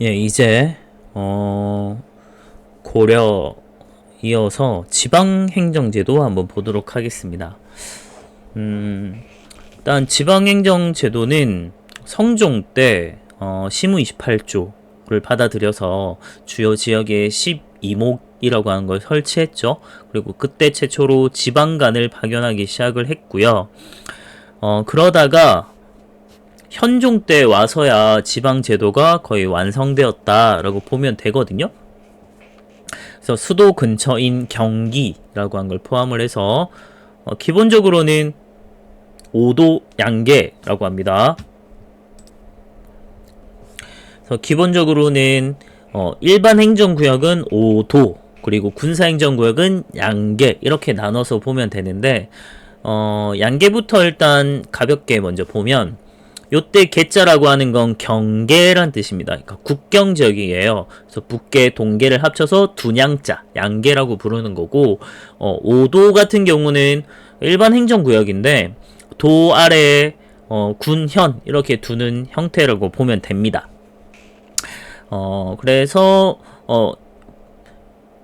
예, 이제 고려 이어서 지방행정제도 한번 보도록 하겠습니다. 일단 지방행정제도는 성종 때 시무 28조를 받아들여서 주요 지역에 12목이라고 하는 걸 설치했죠. 그리고 그때 최초로 지방간을 파견하기 시작을 했고요. 그러다가 현종 때 와서야 지방제도가 거의 완성되었다라고 보면 되거든요. 그래서 수도 근처인 경기라고 한 걸 포함을 해서 기본적으로는 5도 양계라고 합니다. 그래서 기본적으로는 일반 행정구역은 5도, 그리고 군사행정구역은 양계, 이렇게 나눠서 보면 되는데 양계부터 일단 가볍게 먼저 보면, 요때 계자라고 하는 건 경계란 뜻입니다. 그러니까 국경 지역이에요. 그래서 북계, 동계를 합쳐서 둔양자, 양계라고 부르는 거고, 5도 같은 경우는 일반 행정구역인데 도 아래에 군, 현 이렇게 두는 형태라고 보면 됩니다. 그래서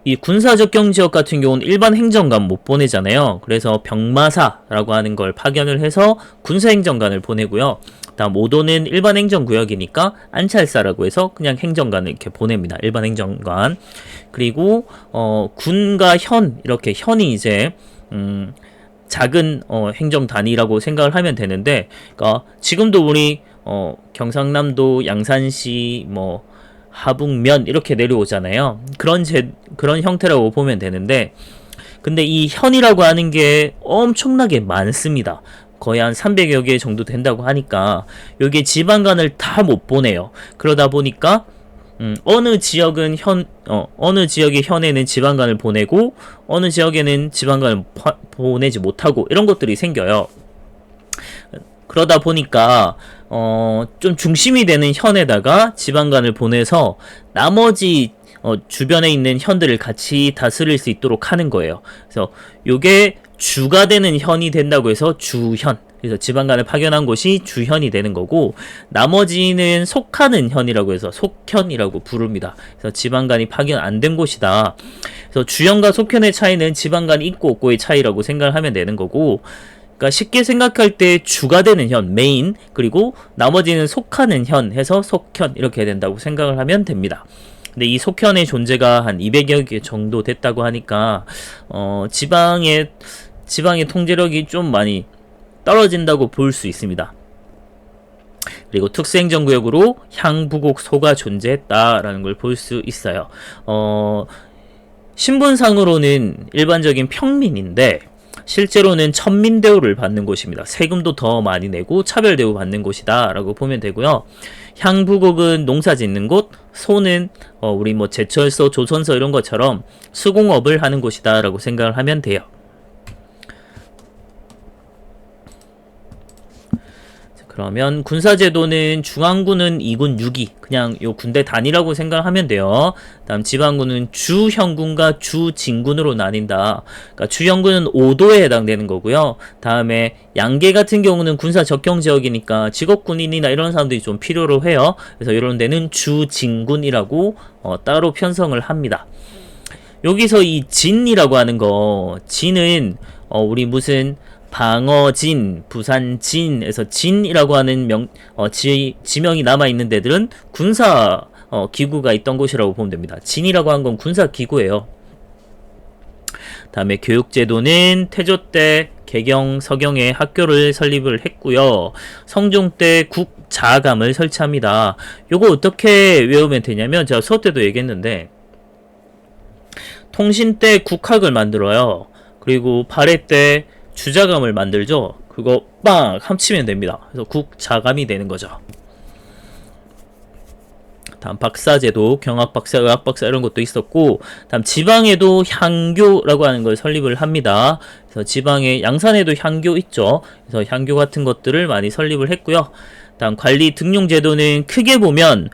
이 군사적경지역 같은 경우는 일반 행정관 못 보내잖아요. 그래서 병마사라고 하는 걸 파견을 해서 군사행정관을 보내고요. 다음 5도는 일반 행정구역이니까 안찰사라고 해서 그냥 행정관을 이렇게 보냅니다. 일반 행정관. 그리고 군과 현, 이렇게 현이 이제 작은 행정 단위라고 생각을 하면 되는데, 그러니까 지금도 우리 경상남도 양산시 하북면 이렇게 내려오잖아요. 그런 형태라고 보면 되는데, 근데 이 현이라고 하는 게 엄청나게 많습니다. 거의 한 300여 개 정도 된다고 하니까 여기에 지방간을 다 못 보내요. 그러다 보니까 어느 지역은 어느 지역의 현에는 지방간을 보내고 어느 지역에는 지방간을 보내지 못하고, 이런 것들이 생겨요. 그러다 보니까 좀 중심이 되는 현에다가 지방간을 보내서 나머지 주변에 있는 현들을 같이 다스릴 수 있도록 하는 거예요. 그래서 요게 주가 되는 현이 된다고 해서 주현, 그래서 지방간을 파견한 곳이 주현이 되는 거고, 나머지는 속하는 현이라고 해서 속현이라고 부릅니다. 그래서 지방간이 파견 안 된 곳이다. 그래서 주현과 속현의 차이는 지방간 있고 없고의 차이라고 생각을 하면 되는 거고, 그러니까 쉽게 생각할 때 주가 되는 현, 메인, 그리고 나머지는 속하는 현 해서 속현, 이렇게 된다고 생각을 하면 됩니다. 근데 이 속현의 존재가 한 200여 개 정도 됐다고 하니까 지방의 통제력이 좀 많이 떨어진다고 볼 수 있습니다. 그리고 특수행정구역으로 향부곡 소가 존재했다라는 걸 볼 수 있어요. 신분상으로는 일반적인 평민인데 실제로는 천민대우를 받는 곳입니다. 세금도 더 많이 내고 차별대우 받는 곳이다 라고 보면 되고요. 향부곡은 농사 짓는 곳, 소는 우리 제철소, 조선소 이런 것처럼 수공업을 하는 곳이다 라고 생각을 하면 돼요. 그러면 군사제도는 중앙군은 2군 6위, 그냥 요 군대 단위라고 생각하면 돼요. 다음 지방군은 주현군과 주진군으로 나뉜다. 그러니까 주현군은 5도에 해당되는 거고요. 다음에 양계 같은 경우는 군사 적경 지역이니까 직업군인이나 이런 사람들이 좀 필요로 해요. 그래서 이런 데는 주진군이라고 따로 편성을 합니다. 여기서 이 진이라고 하는 거, 진은 우리 무슨 방어진, 부산진에서 진이라고 하는 지명이 남아있는 데들은 군사 기구가 있던 곳이라고 보면 됩니다. 진이라고 한 건 군사 기구예요. 다음에 교육제도는 태조 때 개경, 서경에 학교를 설립을 했고요. 성종 때 국자감을 설치합니다. 요거 어떻게 외우면 되냐면, 제가 수업 때도 얘기했는데, 통신 때 국학을 만들어요. 그리고 발해 때 주자감을 만들죠. 그거 빵 합치면 됩니다. 그래서 국자감이 되는 거죠. 다음 박사제도, 경학박사, 의학박사 이런 것도 있었고, 다음 지방에도 향교라고 하는 걸 설립을 합니다. 그래서 지방에 양산에도 향교 있죠. 그래서 향교 같은 것들을 많이 설립을 했고요. 다음 관리 등용제도는 크게 보면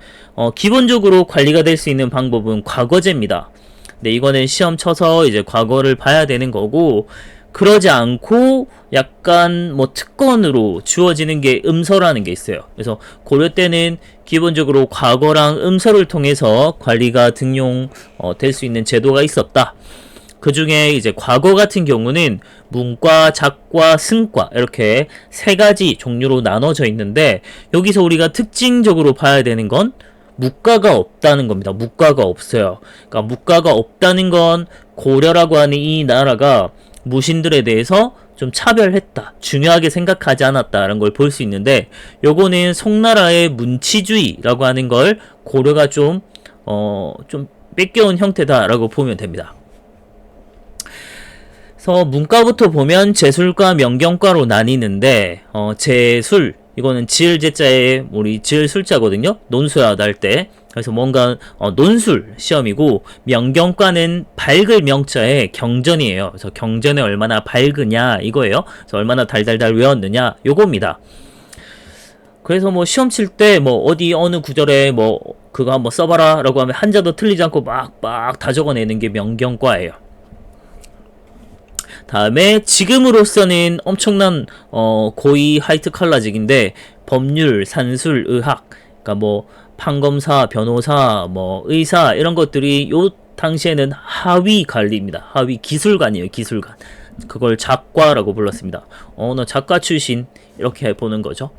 기본적으로 관리가 될 수 있는 방법은 과거제입니다. 근데 이거는 시험 쳐서 이제 과거를 봐야 되는 거고, 그러지 않고 약간 뭐 특권으로 주어지는 게 음서라는 게 있어요. 그래서 고려 때는 기본적으로 과거랑 음서를 통해서 관리가 등용 될 수 있는 제도가 있었다. 그 중에 이제 과거 같은 경우는 문과, 작과, 승과 이렇게 세 가지 종류로 나눠져 있는데, 여기서 우리가 특징적으로 봐야 되는 건 무과가 없다는 겁니다. 무과가 없어요. 그러니까 무과가 없다는 건 고려라고 하는 이 나라가 무신들에 대해서 좀 차별했다, 중요하게 생각하지 않았다라는 걸 볼 수 있는데, 요거는 송나라의 문치주의라고 하는 걸 고려가 좀 뺏겨온 형태다라고 보면 됩니다. 그래서 문과부터 보면 제술과 명경과로 나뉘는데, 제술, 이거는 지을 제자에 우리 지을 술자거든요. 논술하다 할 때. 그래서 뭔가 논술 시험이고, 명경과는 밝을 명자에 경전이에요. 그래서 경전에 얼마나 밝으냐 이거예요. 그래서 얼마나 달달달 외웠느냐 요겁니다. 그래서 뭐 시험 칠 때 뭐 어디 어느 구절에 뭐 그거 한번 써봐라 라고 하면 한자도 틀리지 않고 막 다 적어내는 게 명경과예요. 다음에 지금으로서는 엄청난 고위 하이트 칼라직인데, 법률, 산술, 의학, 그러니까 뭐 판검사, 변호사, 뭐 의사 이런 것들이 요 당시에는 하위 관리입니다. 하위 기술관이에요. 기술관. 그걸 작과라고 불렀습니다. 너 작가 출신 이렇게 보는 거죠.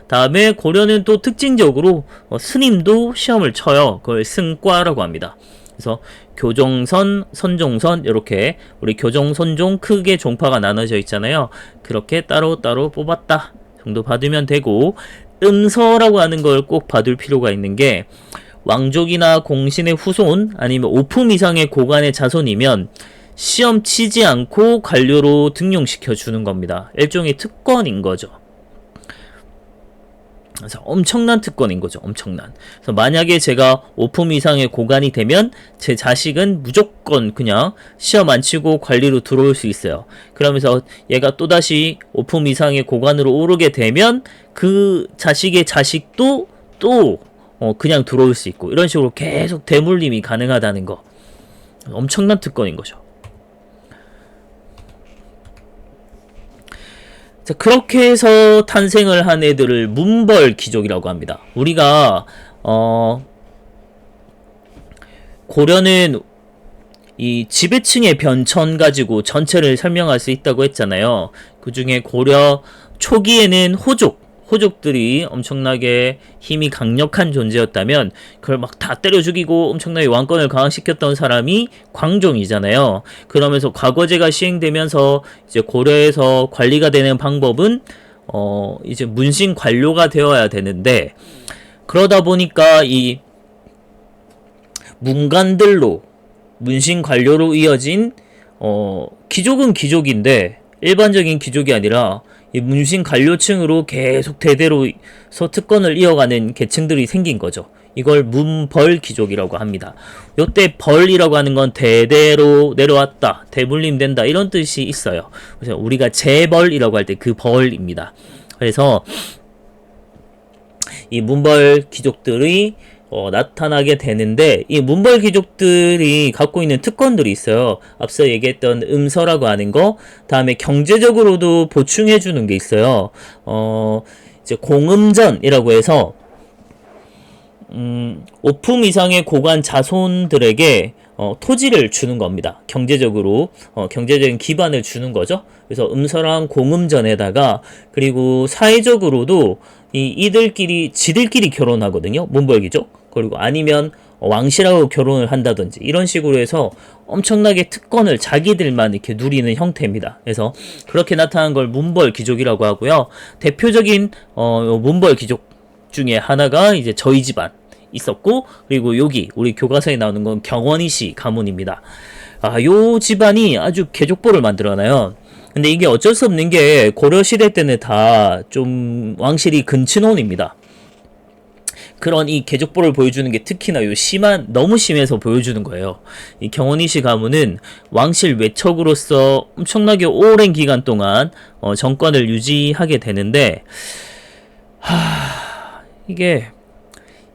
다음에 고려는 또 특징적으로 스님도 시험을 쳐요. 그걸 승과라고 합니다. 그래서 교종선, 선종선 이렇게 우리 교종, 선종 크게 종파가 나눠져 있잖아요. 그렇게 따로따로 뽑았다 정도 받으면 되고, 음서라고 하는 걸 꼭 받을 필요가 있는 게, 왕족이나 공신의 후손 아니면 5품 이상의 고관의 자손이면 시험 치지 않고 관료로 등용시켜 주는 겁니다. 일종의 특권인 거죠. 그래서 엄청난 특권인 거죠. 엄청난. 그래서 만약에 제가 5품 이상의 고관이 되면 제 자식은 무조건 그냥 시험 안 치고 관리로 들어올 수 있어요. 그러면서 얘가 또다시 5품 이상의 고관으로 오르게 되면 그 자식의 자식도 또 그냥 들어올 수 있고, 이런 식으로 계속 대물림이 가능하다는 거. 엄청난 특권인 거죠. 자, 그렇게 해서 탄생을 한 애들을 문벌 귀족이라고 합니다. 우리가 고려는 이 지배층의 변천 가지고 전체를 설명할 수 있다고 했잖아요. 그 중에 고려 초기에는 호족들이 엄청나게 힘이 강력한 존재였다면, 그걸 막 다 때려 죽이고 엄청나게 왕권을 강화시켰던 사람이 광종이잖아요. 그러면서 과거제가 시행되면서 이제 고려에서 관리가 되는 방법은 이제 문신 관료가 되어야 되는데, 그러다 보니까 이 문관들로 문신 관료로 이어진 귀족은 귀족인데 일반적인 귀족이 아니라 이 문신 관료층으로 계속 대대로서 특권을 이어가는 계층들이 생긴 거죠. 이걸 문벌 귀족이라고 합니다. 요때 벌이라고 하는 건 대대로 내려왔다, 대물림된다 이런 뜻이 있어요. 그래서 우리가 재벌이라고 할 때 그 벌입니다. 그래서 이 문벌 귀족들이 나타나게 되는데, 이 문벌 귀족들이 갖고 있는 특권들이 있어요. 앞서 얘기했던 음서라고 하는 거, 다음에 경제적으로도 보충해주는 게 있어요. 이제 공음전이라고 해서 5품 이상의 고관 자손들에게 토지를 주는 겁니다. 경제적으로 경제적인 기반을 주는 거죠. 그래서 음서랑 공음전에다가, 그리고 사회적으로도 지들끼리 결혼하거든요. 문벌귀족. 그리고 아니면 왕실하고 결혼을 한다든지 이런 식으로 해서 엄청나게 특권을 자기들만 이렇게 누리는 형태입니다. 그래서 그렇게 나타난 걸 문벌귀족이라고 하고요. 대표적인 문벌귀족 중에 하나가 이제 저희 집안 있었고, 그리고 여기 우리 교과서에 나오는 건 경원이씨 가문입니다. 요 집안이 아주 개족보를 만들어놔요. 근데 이게 어쩔 수 없는 게 고려시대 때는 다 좀 왕실이 근친혼입니다. 그런 이 개족보를 보여주는 게 특히나 너무 심해서 보여주는 거예요. 이 경원이씨 가문은 왕실 외척으로서 엄청나게 오랜 기간 동안 정권을 유지하게 되는데, 이게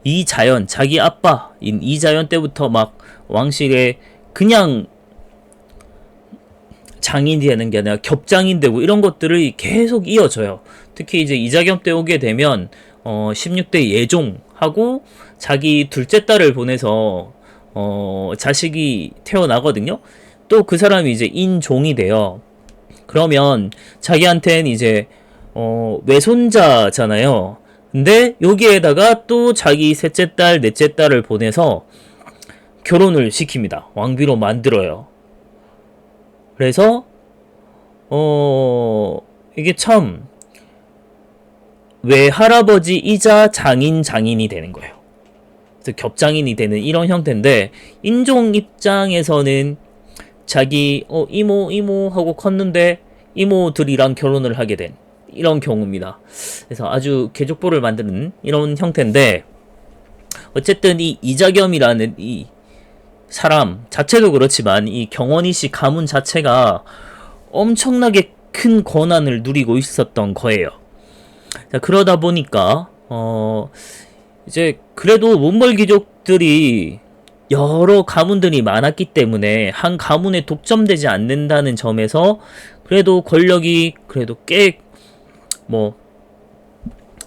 이자연, 자기 아빠인 이자연 때부터 막 왕실에 그냥 장인이 되는 게 아니라 겹장인 되고 이런 것들을 계속 이어져요. 특히 이제 이자겸 때 오게 되면 16대 예종하고 자기 둘째 딸을 보내서 자식이 태어나거든요. 또 그 사람이 이제 인종이 돼요. 그러면 자기한텐 이제 외손자잖아요. 근데 여기에다가 또 자기 셋째 딸, 넷째 딸을 보내서 결혼을 시킵니다. 왕비로 만들어요. 그래서 이게 참 외할아버지이자 장인이 되는 거예요. 그래서 겹장인이 되는 이런 형태인데, 인종 입장에서는 자기 이모 하고 컸는데 이모들이랑 결혼을 하게 된 이런 경우입니다. 그래서 아주 개족보를 만드는 이런 형태인데, 어쨌든 이 이자겸이라는 이 사람 자체도 그렇지만 이 경원이 씨 가문 자체가 엄청나게 큰 권한을 누리고 있었던 거예요. 자, 그러다 보니까 이제 그래도 몬골 귀족들이 여러 가문들이 많았기 때문에 한 가문에 독점되지 않는다는 점에서 그래도 권력이 그래도 꽤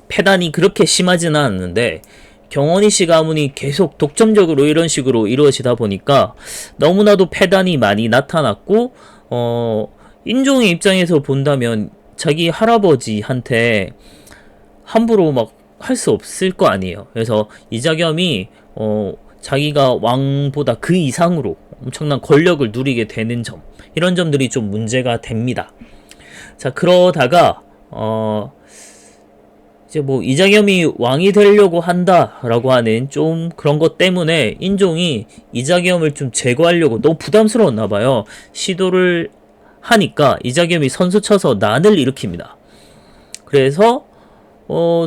패단이 그렇게 심하지는 않았는데, 경원이 씨 가문이 계속 독점적으로 이런 식으로 이루어지다 보니까 너무나도 패단이 많이 나타났고, 인종의 입장에서 본다면 자기 할아버지한테 함부로 막 할 수 없을 거 아니에요. 그래서 이자겸이 자기가 왕보다 그 이상으로 엄청난 권력을 누리게 되는 점, 이런 점들이 좀 문제가 됩니다. 자, 그러다가 이제 이자겸이 왕이 되려고 한다라고 하는 좀 그런 것 때문에 인종이 이자겸을 좀 제거하려고 너무 부담스러웠나 봐요. 시도를 하니까 이자겸이 선수 쳐서 난을 일으킵니다. 그래서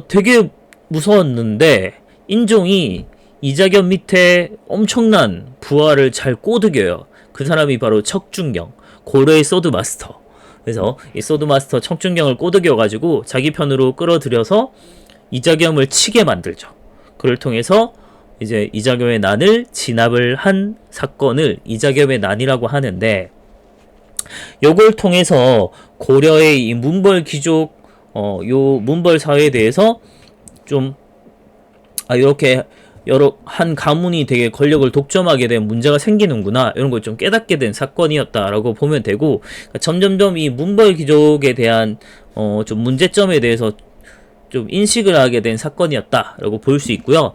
되게 무서웠는데 인종이 이자겸 밑에 엄청난 부하를 잘 꼬드겨요. 그 사람이 바로 척준경, 고려의 소드마스터. 그래서 이 소드마스터 척준경을 꼬드겨가지고 자기 편으로 끌어들여서 이자겸을 치게 만들죠. 그를 통해서 이제 이자겸의 난을 진압을 한 사건을 이자겸의 난이라고 하는데, 요걸 통해서 고려의 이 문벌 귀족 요 문벌 사회에 대해서 좀 이렇게 여러 한 가문이 되게 권력을 독점하게 된 문제가 생기는구나, 이런 걸 좀 깨닫게 된 사건이었다라고 보면 되고, 그러니까 점점점 이 문벌 귀족에 대한 좀 문제점에 대해서 좀 인식을 하게 된 사건이었다라고 볼 수 있고요.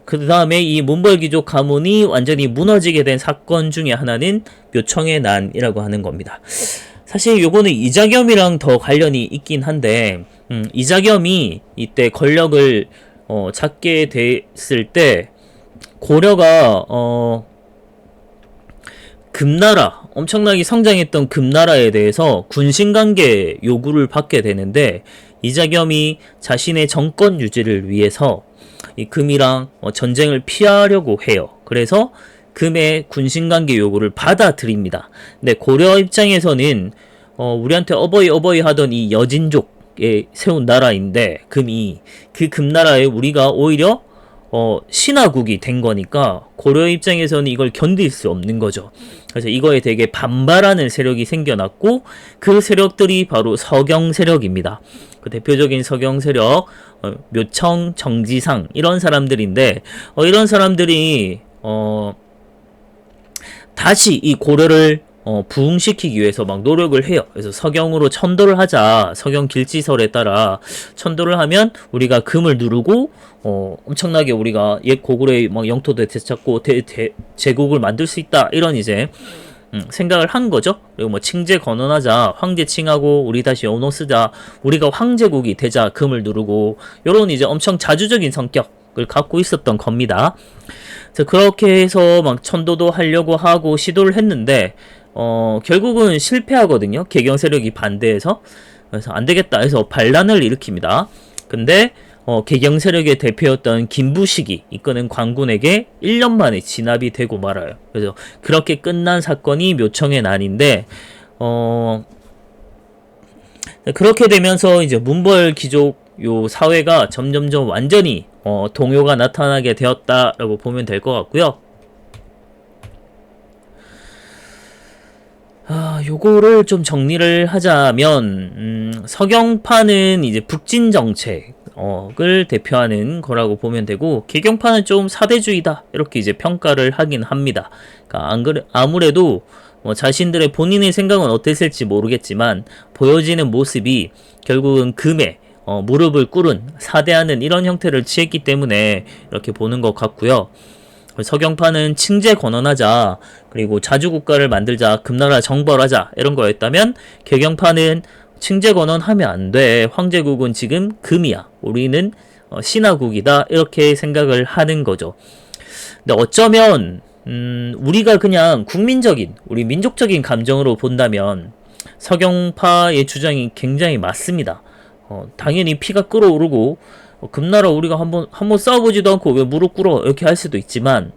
그 다음에 이 문벌 귀족 가문이 완전히 무너지게 된 사건 중에 하나는 묘청의 난이라고 하는 겁니다. 사실 요거는 이자겸이랑 더 관련이 있긴 한데, 이자겸이 이때 권력을 잡게 됐을 때 고려가 금나라, 엄청나게 성장했던 금나라에 대해서 군신관계 요구를 받게 되는데, 이자겸이 자신의 정권 유지를 위해서 이 금이랑 전쟁을 피하려고 해요. 그래서 금의 군신관계 요구를 받아들입니다. 근데 고려 입장에서는 우리한테 어버이 하던 이 여진족에 세운 나라인데, 금이 그 금나라에 우리가 오히려 신하국이 된 거니까 고려 입장에서는 이걸 견딜 수 없는 거죠. 그래서 이거에 되게 반발하는 세력이 생겨났고, 그 세력들이 바로 서경 세력입니다. 그 대표적인 서경 세력 묘청, 정지상 이런 사람들인데, 이런 사람들이 다시 이 고려를 부흥시키기 위해서 막 노력을 해요. 그래서 서경으로 천도를 하자. 서경 길지설에 따라 천도를 하면 우리가 금을 누르고 엄청나게 우리가 옛 고구려의 막 영토도 되찾고 제국을 만들 수 있다, 이런 이제 생각을 한 거죠. 그리고 칭제 건원하자, 황제 칭하고 우리 다시 언어 쓰자, 우리가 황제국이 되자, 금을 누르고, 요런 이제 엄청 자주적인 성격을 갖고 있었던 겁니다. 그렇게 해서 막 천도도 하려고 하고 시도를 했는데 결국은 실패하거든요. 개경 세력이 반대해서. 그래서 안 되겠다 해서 반란을 일으킵니다. 근데 개경 세력의 대표였던 김부식이 이끄는 관군에게 1년 만에 진압이 되고 말아요. 그래서 그렇게 끝난 사건이 묘청의 난인데, 그렇게 되면서 이제 문벌 귀족 요 사회가 점점점 완전히 동요가 나타나게 되었다라고 보면 될 것 같고요. 요거를 좀 정리를 하자면, 서경파는 이제 북진 정책을 대표하는 거라고 보면 되고, 개경파는 좀 사대주의다. 이렇게 이제 평가를 하긴 합니다. 그러니까 아무래도 뭐 자신들의 본인의 생각은 어땠을지 모르겠지만, 보여지는 모습이 결국은 금에 무릎을 꿇은 사대하는 이런 형태를 취했기 때문에 이렇게 보는 것 같고요. 서경파는 칭제 권원하자, 그리고 자주국가를 만들자, 금나라 정벌하자 이런 거였다면, 개경파는 칭제 권원하면 안 돼, 황제국은 지금 금이야, 우리는 신하국이다, 이렇게 생각을 하는 거죠. 근데 어쩌면 우리가 그냥 국민적인, 우리 민족적인 감정으로 본다면 서경파의 주장이 굉장히 맞습니다. 당연히 피가 끓어오르고, 금나라 우리가 한번 싸워보지도 않고 왜 무릎 꿇어, 이렇게 할 수도 있지만,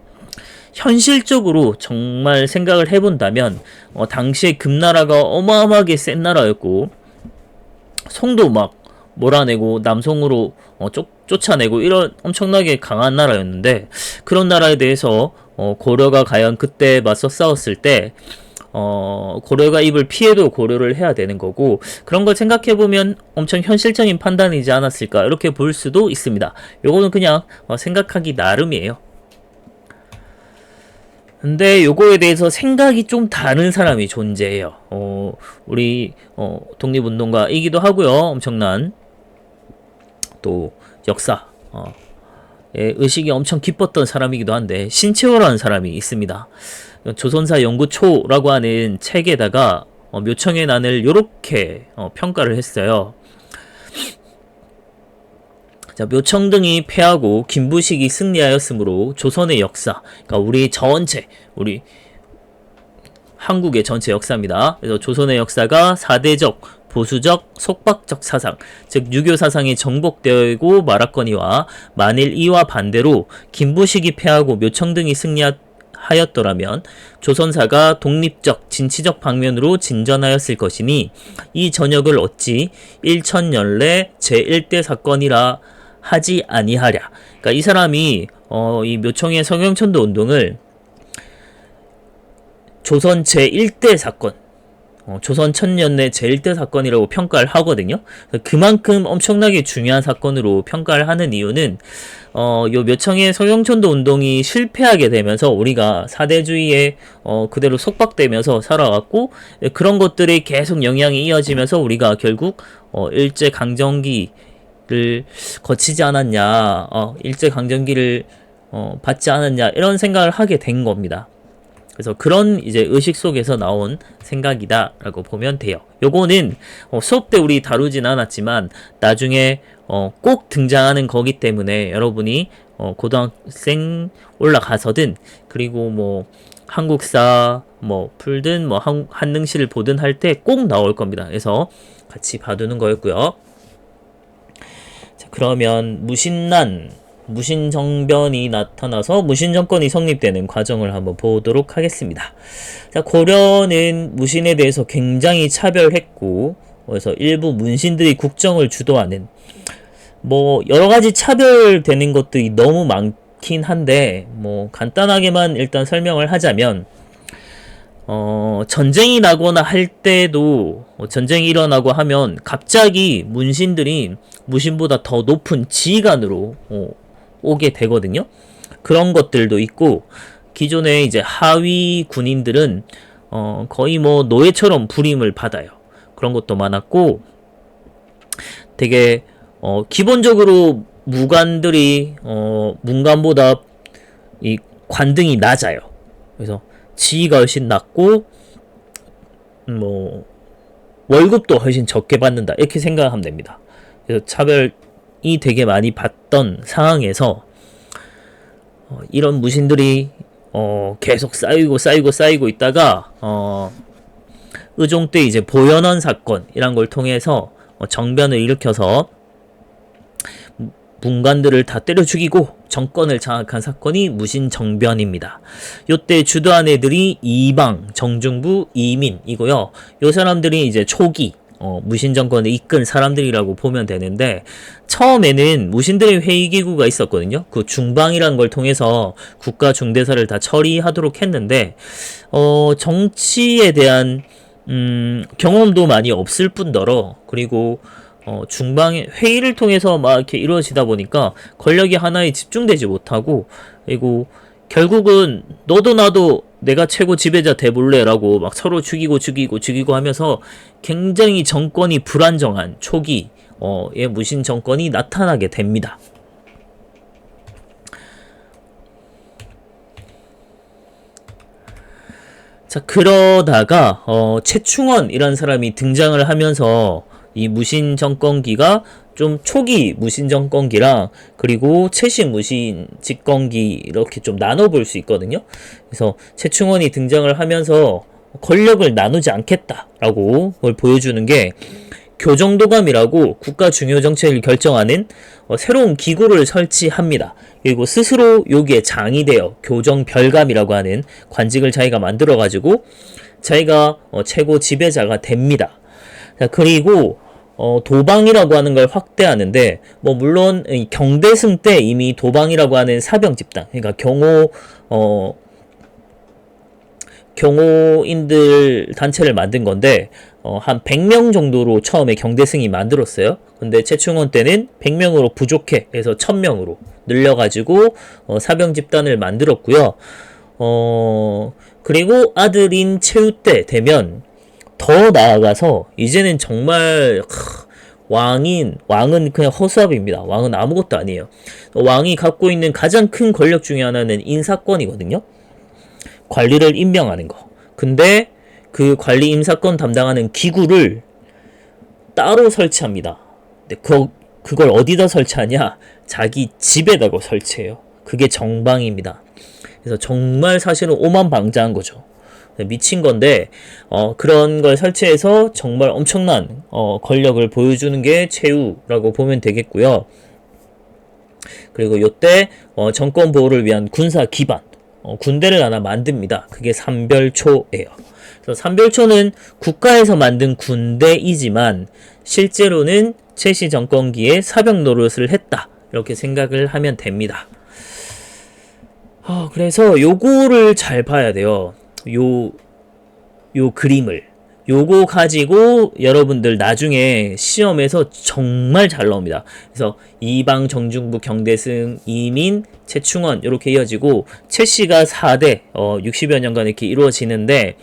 현실적으로 정말 생각을 해본다면 당시에 금나라가 어마어마하게 센 나라였고, 송도 막 몰아내고 남송으로 쫓아내고 이런 엄청나게 강한 나라였는데, 그런 나라에 대해서 고려가 과연 그때 맞서 싸웠을 때 고려가 입을 피해도 고려를 해야 되는 거고, 그런 걸 생각해보면 엄청 현실적인 판단이지 않았을까, 이렇게 볼 수도 있습니다. 요거는 그냥 생각하기 나름이에요. 근데 요거에 대해서 생각이 좀 다른 사람이 존재해요. 우리 독립운동가이기도 하고요, 엄청난 또 역사 의식이 엄청 깊었던 사람이기도 한데, 신채호라는 사람이 있습니다. 조선사 연구초라고 하는 책에다가 묘청의 난을 요렇게 평가를 했어요. 자, 묘청 등이 패하고 김부식이 승리하였으므로 조선의 역사, 그러니까 우리 한국의 전체 역사입니다. 그래서 조선의 역사가 사대적, 보수적, 속박적 사상, 즉 유교 사상이 정복되고 말았거니와, 만일 이와 반대로 김부식이 패하고 묘청 등이 승리하였더라면 조선사가 독립적, 진취적 방면으로 진전하였을 것이니, 이 전역을 어찌 일천연례 제1대 사건이라 하지 아니하랴. 그러니까 이 사람이 이 묘청의 서경천도 운동을 조선 제1대 사건, 조선 천년내 제1대 사건이라고 평가를 하거든요. 그만큼 엄청나게 중요한 사건으로 평가를 하는 이유는 요 묘청의 서경천도 운동이 실패하게 되면서 우리가 사대주의에 그대로 속박되면서 살아왔고, 그런 것들이 계속 영향이 이어지면서 우리가 결국 일제강점기를 거치지 않았냐, 일제강점기를 받지 않았냐, 이런 생각을 하게 된 겁니다. 그래서 그런 이제 의식 속에서 나온 생각이다라고 보면 돼요. 요거는 수업 때 우리 다루진 않았지만 나중에 꼭 등장하는 거기 때문에, 여러분이 고등학생 올라가서든, 그리고 뭐 한국사 뭐 풀든 뭐 한능시를 보든 할 때 꼭 나올 겁니다. 그래서 같이 봐두는 거였고요. 자, 그러면 무신정변이 나타나서 무신정권이 성립되는 과정을 한번 보도록 하겠습니다. 자, 고려는 무신에 대해서 굉장히 차별했고, 그래서 일부 문신들이 국정을 주도하는, 뭐 여러가지 차별되는 것들이 너무 많긴 한데, 뭐 간단하게만 일단 설명을 하자면, 전쟁이 나거나 할 때도, 전쟁이 일어나고 하면 갑자기 문신들이 무신보다 더 높은 지휘관으로 오게 되거든요. 그런 것들도 있고, 기존에 이제 하위 군인들은 거의 뭐 노예처럼 부림을 받아요. 그런 것도 많았고, 되게 기본적으로 무관들이 문관보다 이 관등이 낮아요. 그래서 지위가 훨씬 낮고, 뭐 월급도 훨씬 적게 받는다, 이렇게 생각하면 됩니다. 그래서 차별이 되게 많이 받던 상황에서 이런 무신들이 계속 쌓이고 있다가 의종 때 이제 보현원 사건이란 걸 통해서 정변을 일으켜서 문관들을 다 때려 죽이고 정권을 장악한 사건이 무신정변입니다. 요때 주도한 애들이 이방, 정중부, 이민이고요. 요 사람들이 이제 초기 무신 정권을 이끈 사람들이라고 보면 되는데, 처음에는 무신들의 회의기구가 있었거든요. 그 중방이라는 걸 통해서 국가 중대사를 다 처리하도록 했는데, 정치에 대한 경험도 많이 없을 뿐더러, 그리고 중방의 회의를 통해서 막 이렇게 이루어지다 보니까 권력이 하나에 집중되지 못하고, 그리고 결국은 너도 나도 내가 최고 지배자 돼볼래라고 막 서로 죽이고 하면서 굉장히 정권이 불안정한 초기의 무신 정권이 나타나게 됩니다. 자, 그러다가 최충원이라는 사람이 등장을 하면서 이 무신 정권기가 좀 초기 무신 정권기랑 그리고 최신 무신 집권기 이렇게 좀 나눠볼 수 있거든요. 그래서 최충원이 등장을 하면서 권력을 나누지 않겠다라고 그걸 보여주는 게, 교정도감이라고 국가 중요 정책을 결정하는 새로운 기구를 설치합니다. 그리고 스스로 여기에 장이 되어 교정별감이라고 하는 관직을 자기가 만들어가지고 자기가 최고 지배자가 됩니다. 자, 그리고 도방이라고 하는 걸 확대하는데, 뭐 물론 경대승 때 이미 도방이라고 하는 사병 집단, 그러니까 경호인들 단체를 만든 건데, 한 100명 정도로 처음에 경대승이 만들었어요. 근데 최충원 때는 100명으로 부족해 해서 1000명으로 늘려가지고 사병 집단을 만들었고요. 그리고 아들인 최후 때 되면 더 나아가서 이제는 정말 왕은 그냥 허수아비입니다. 왕은 아무것도 아니에요. 왕이 갖고 있는 가장 큰 권력 중에 하나는 인사권이거든요. 관리를 임명하는 거. 근데 그 관리 임사권 담당하는 기구를 따로 설치합니다. 근데 그걸 어디다 설치하냐? 자기 집에다가 설치해요. 그게 정방입니다. 그래서 정말 사실은 오만방자한 거죠. 미친 건데, 그런 걸 설치해서 정말 엄청난 권력을 보여주는 게 최후라고 보면 되겠고요. 그리고 요때 정권 보호를 위한 군사 기반, 군대를 하나 만듭니다. 그게 삼별초예요. 그래서 삼별초는 국가에서 만든 군대이지만 실제로는 최씨 정권기에 사병 노릇을 했다, 이렇게 생각을 하면 됩니다. 그래서 요거를 잘 봐야 돼요. 요 그림을. 요거 가지고 여러분들 나중에 시험에서 정말 잘 나옵니다. 그래서 이방, 정중부, 경대승, 이민, 최충원 이렇게 이어지고 최씨가 4대 60여 년간 이렇게 이루어지는데,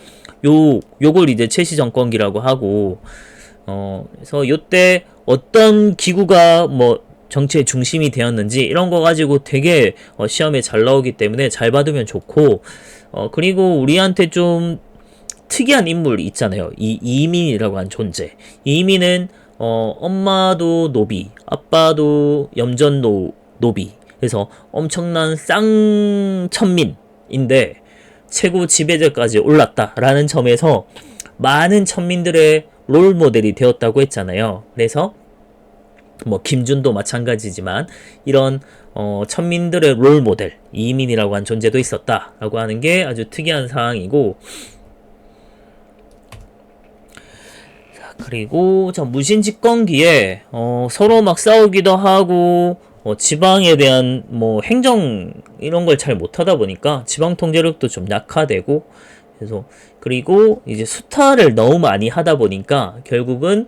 요걸 이제 최씨 정권기라고 하고, 그래서 요때 어떤 기구가 뭐 정치의 중심이 되었는지 이런 거 가지고 되게 시험에 잘 나오기 때문에 잘 받으면 좋고, 그리고 우리한테 좀 특이한 인물이 있잖아요. 이 이민이라고 한 존재. 이민은 엄마도 노비, 아빠도 노비. 그래서 엄청난 쌍천민인데 최고 지배자까지 올랐다라는 점에서 많은 천민들의 롤 모델이 되었다고 했잖아요. 그래서 뭐 김준도 마찬가지지만 이런 천민들의 롤 모델 이민이라고 한 존재도 있었다라고 하는 게 아주 특이한 사항이고, 그리고 무신 집권기에 서로 막 싸우기도 하고 지방에 대한 뭐 행정 이런 걸 잘 못하다 보니까 지방 통제력도 좀 약화되고, 그래서 그리고 이제 수탈을 너무 많이 하다 보니까 결국은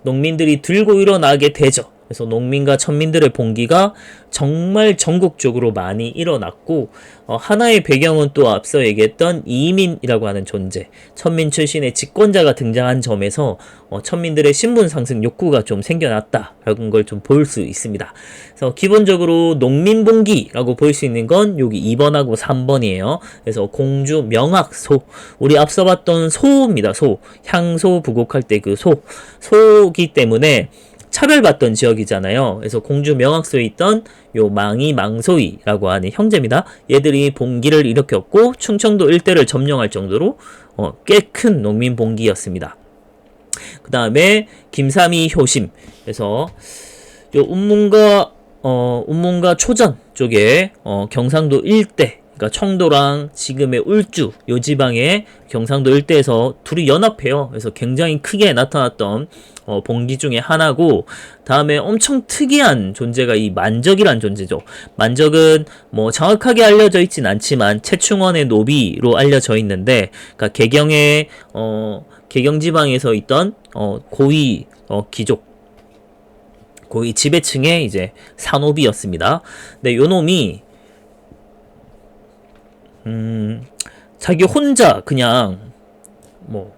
농민들이 들고 일어나게 되죠. 그래서 농민과 천민들의 봉기가 정말 전국적으로 많이 일어났고, 하나의 배경은 또 앞서 얘기했던 이민이라고 하는 존재, 천민 출신의 집권자가 등장한 점에서 천민들의 신분 상승 욕구가 좀 생겨났다라는 걸 좀 볼 수 있습니다. 그래서 기본적으로 농민 봉기라고 볼 수 있는 건 여기 2번하고 3번이에요. 그래서 공주 명학소, 우리 앞서 봤던 소입니다. 소, 향소 부곡할 때 그 소기 때문에 차별받던 지역이잖아요. 그래서 공주 명학소에 있던 요 망소이라고 하는 형제입니다. 얘들이 봉기를 일으켰고 충청도 일대를 점령할 정도로 꽤 큰 농민 봉기였습니다. 그 다음에 김삼이 효심. 그래서 요 운문가 초전 쪽에 경상도 일대, 그러니까 청도랑 지금의 울주 요 지방의 경상도 일대에서 둘이 연합해요. 그래서 굉장히 크게 나타났던 봉기 중에 하나고, 다음에 엄청 특이한 존재가 이 만적이란 존재죠. 만적은 뭐 정확하게 알려져 있진 않지만 채충원의 노비로 알려져 있는데, 그러니까 개경 지방에서 있던 고위 귀족, 고위 지배층의 이제 산노비였습니다. 근데 요 놈이 자기 혼자 그냥 뭐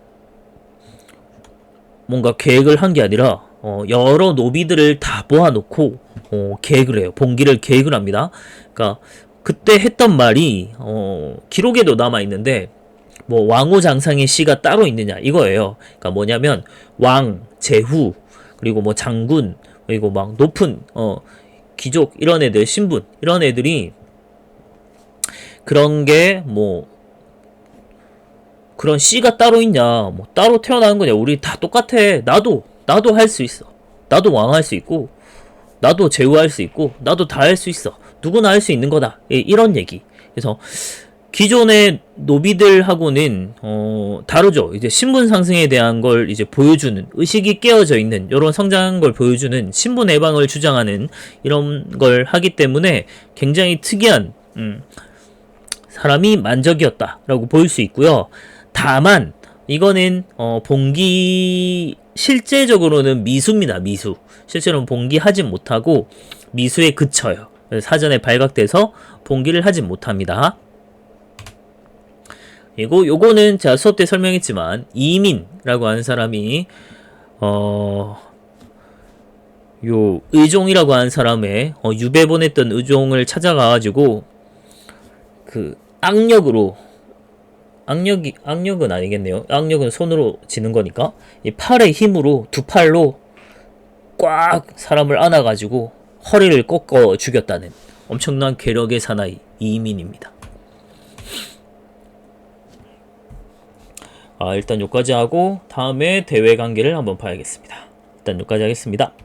뭔가 계획을 한 게 아니라 여러 노비들을 다 모아놓고 계획을 해요. 봉기를 계획을 합니다. 그러니까 그때 했던 말이 기록에도 남아 있는데, 뭐 왕후장상의 시가 따로 있느냐 이거예요. 그러니까 뭐냐면 왕, 제후, 그리고 뭐 장군, 그리고 막 높은 귀족 이런 애들, 신분 이런 애들이 그런 게 뭐 그런 씨가 따로 있냐, 뭐 따로 태어나는 거냐, 우리 다 똑같아. 나도 할 수 있어. 나도 왕할 수 있고, 나도 제후할 수 있고, 나도 다 할 수 있어. 누구나 할 수 있는 거다. 이런 얘기. 그래서 기존의 노비들하고는 다르죠. 이제 신분 상승에 대한 걸 이제 보여주는, 의식이 깨어져 있는 이런 성장한 걸 보여주는 신분 해방을 주장하는 이런 걸 하기 때문에 굉장히 특이한 사람이 만적이었다라고 볼 수 있고요. 다만 이거는 봉기 실제적으로는 미수입니다. 미수. 실제로는 봉기하진 못하고 미수에 그쳐요. 사전에 발각돼서 봉기를 하진 못합니다. 그리고 요거는 제가 수업 때 설명했지만 이민이라고 하는 사람이 요 의종이라고 하는 사람의 유배 보냈던 의종을 찾아가가지고 그 악력은 아니겠네요. 악력은 손으로 지는 거니까 이 팔의 힘으로, 두 팔로 꽉 사람을 안아가지고 허리를 꺾어 죽였다는 엄청난 괴력의 사나이 이민입니다. 일단 여기까지 하고 다음에 대외 관계를 한번 봐야겠습니다. 일단 여기까지 하겠습니다.